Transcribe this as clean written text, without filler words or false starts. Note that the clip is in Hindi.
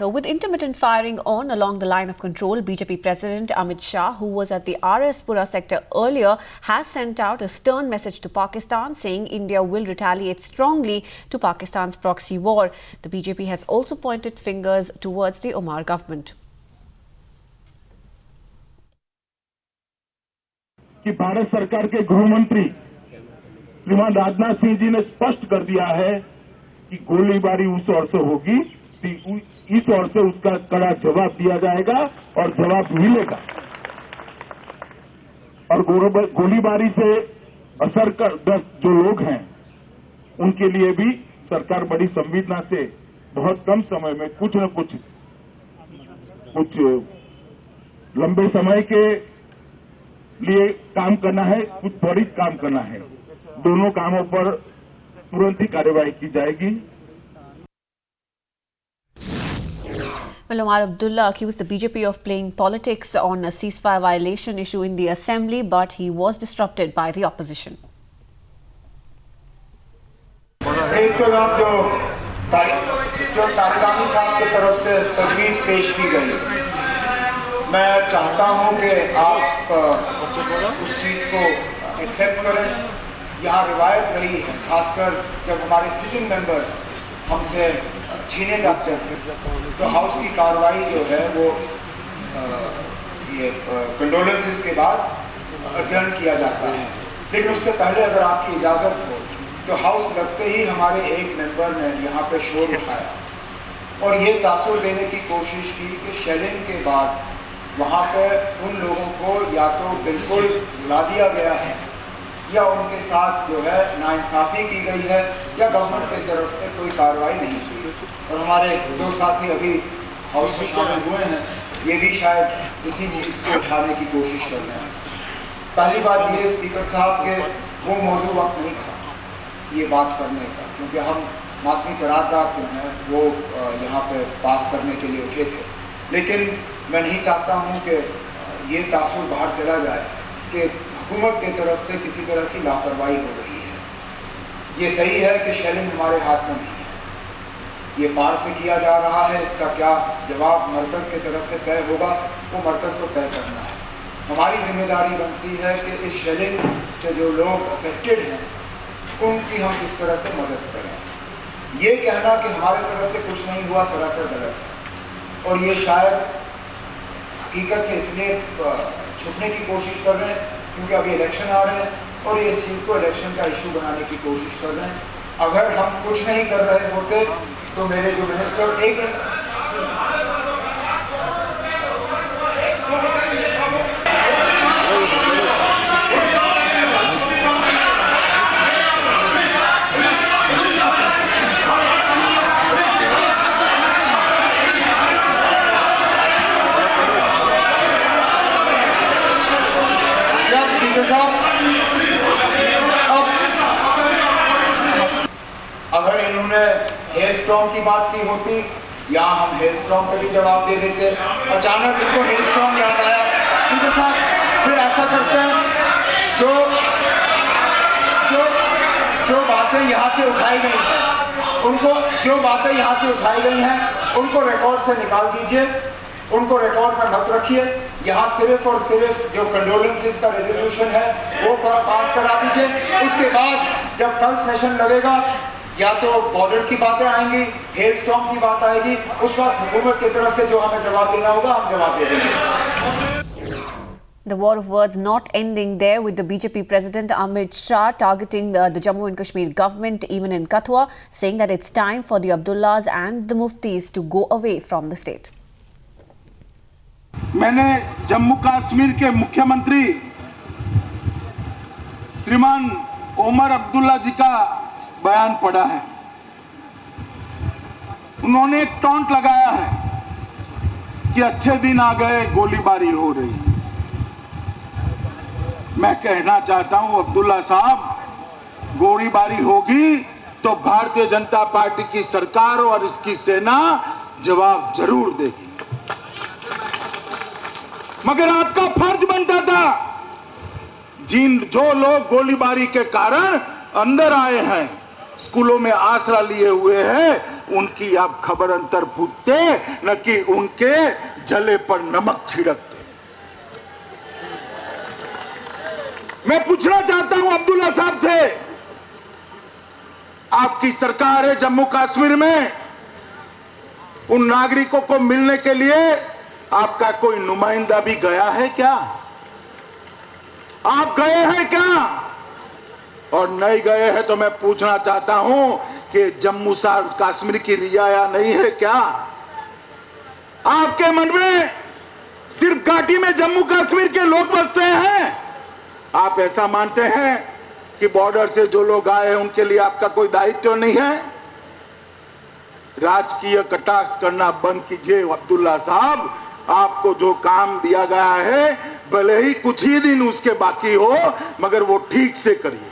With intermittent firing on along the line of control, BJP President Amit Shah, who was at the RS Pura sector earlier, has sent out a stern message to Pakistan saying India will retaliate strongly to Pakistan's proxy war. The BJP has also pointed fingers towards the Omar government. कि भारत सरकार के गृह मंत्री श्रीमान राजनाथ सिंह जी ने स्पष्ट कर दिया है कि गोलीबारी उस ओर से होगी, इस ओर से उसका कड़ा जवाब दिया जाएगा और जवाब मिलेगा। और गोलीबारी से असरग्रस्त जो लोग हैं उनके लिए भी सरकार बड़ी संवेदना से बहुत कम समय में कुछ न कुछ लंबे समय के लिए काम करना है, कुछ त्वरित काम करना है। दोनों कामों पर तुरंत ही कार्यवाही की जाएगी। Well, Omar Abdullah accused the BJP of playing politics on a ceasefire violation issue in the assembly, but he was disrupted by the opposition. एक तो जो तारिगामी साहब की तरफ से तजवीज़ पेश की गई, मैं चाहता हूं कि आप उस चीज़ को एक्सेप्ट करें। यहाँ रिवायत रही है, खासकर जब हमारे सिटिंग मेंबर हमसे छीने जाते हैं तो हाउस की कार्रवाई जो है वो ये कंडोलेंसेस के बाद अडजर्न किया जाता है। लेकिन उससे पहले अगर आपकी इजाज़त हो तो हाउस लगते ही हमारे एक मेंबर ने यहाँ पे शोर उठाया और ये तासुर देने की कोशिश की कि शेलिंग के बाद वहाँ पर उन लोगों को या तो बिल्कुल भुला दिया गया है या उनके साथ जो है नाइंसाफ़ी की गई है या गवर्नमेंट की तरफ से कोई कार्रवाई नहीं की। और हमारे दो साथी अभी हाउस में शामिल हुए हैं, ये भी शायद इसी चीज़ को उठाने की कोशिश कर रहे हैं। पहली बात ये स्पीकर साहब के वो मौजूद वक्त नहीं था ये बात करने का, क्योंकि हम मातमी करारदाद जो हैं वो यहाँ पे पास करने के लिए उठे थे। लेकिन मैं नहीं चाहता हूँ कि ये तासुर बाहर चला जाए कि हुकूमत की तरफ से किसी तरह की लापरवाही हो रही है। ये सही है कि शेलिंग हमारे हाथ में नहीं है, ये पार से किया जा रहा है। इसका क्या जवाब मरकज़ की तरफ से तय होगा वो मरकज़ को तय करना है। हमारी जिम्मेदारी बनती है कि इस शेलिंग से जो लोग अफेक्टेड हैं उनकी हम किस तरह से मदद करें। ये कहना कि हमारे तरफ से कुछ नहीं हुआ सरासर गलत है और ये शायद हकीकत से इसलिए छुपने की कोशिश कर रहे हैं क्योंकि अभी इलेक्शन आ रहे हैं और ये इस चीज़ को इलेक्शन का इशू बनाने की कोशिश कर रहे हैं। अगर हम कुछ नहीं कर रहे होते तो मेरे जो मिनिस्टर अगर इन्होंने हेलस्टॉर्म की बात की होती या हम हेलस्टॉर्म पे भी जवाब दे देते। अचानक इनको हेलस्टॉर्म याद आया, उनके साथ फिर ऐसा करते हैं जो बातें यहाँ से उठाई गई हैं उनको रिकॉर्ड से निकाल दीजिए, उनको रिकॉर्ड में मत रखिए। यहाँ सिर्फ और सिर्फ जो कंडोलेंसेस का रेजोल्यूशन है वो पास करा दीजिए। उसके बाद जब कल सेशन लगेगा या तो बॉर्डर की बातें आएंगी, हेलस्टॉर्म की बात आएगी, उस वक्त हुकूमत की तरफ से जो हमें जवाब देना होगा हम जवाब दे देंगे। The war of words not ending there, with the BJP President Amit Shah targeting the Jammu and Kashmir government even in Kathua, saying that it's time for the Abdullahs and the Muftis to go away from the state. मैंने जम्मू कश्मीर के मुख्यमंत्री श्रीमान ओमर अब्दुल्ला जी का बयान पढ़ा है। उन्होंने एक टॉन्ट लगाया है कि अच्छे दिन आ गए, गोलीबारी हो रही। मैं कहना चाहता हूं अब्दुल्ला साहब, गोलीबारी होगी तो भारतीय जनता पार्टी की सरकार और इसकी सेना जवाब जरूर देगी। मगर आपका फर्ज बनता था जो लोग गोलीबारी के कारण अंदर आए हैं स्कूलों में आसरा लिए हुए हैं, उनकी आप खबर अंतर पूछते न कि उनके जले पर नमक छिड़कते। मैं पूछना चाहता हूं अब्दुल्ला साहब से, आपकी सरकार है जम्मू कश्मीर में, उन नागरिकों को मिलने के लिए आपका कोई नुमाइंदा भी गया है क्या? आप गए हैं क्या? और नहीं गए हैं तो मैं पूछना चाहता हूं कि जम्मू कश्मीर की रियाया नहीं है क्या? आपके मन में सिर्फ घाटी में जम्मू कश्मीर के लोग बसते हैं? आप ऐसा मानते हैं कि बॉर्डर से जो लोग आए हैं उनके लिए आपका कोई दायित्व नहीं है? राजकीय कटाक्ष करना बंद कीजिए अब्दुल्ला साहब। आपको जो काम दिया गया है भले ही कुछ ही दिन उसके बाकी हो, मगर वो ठीक से करिए।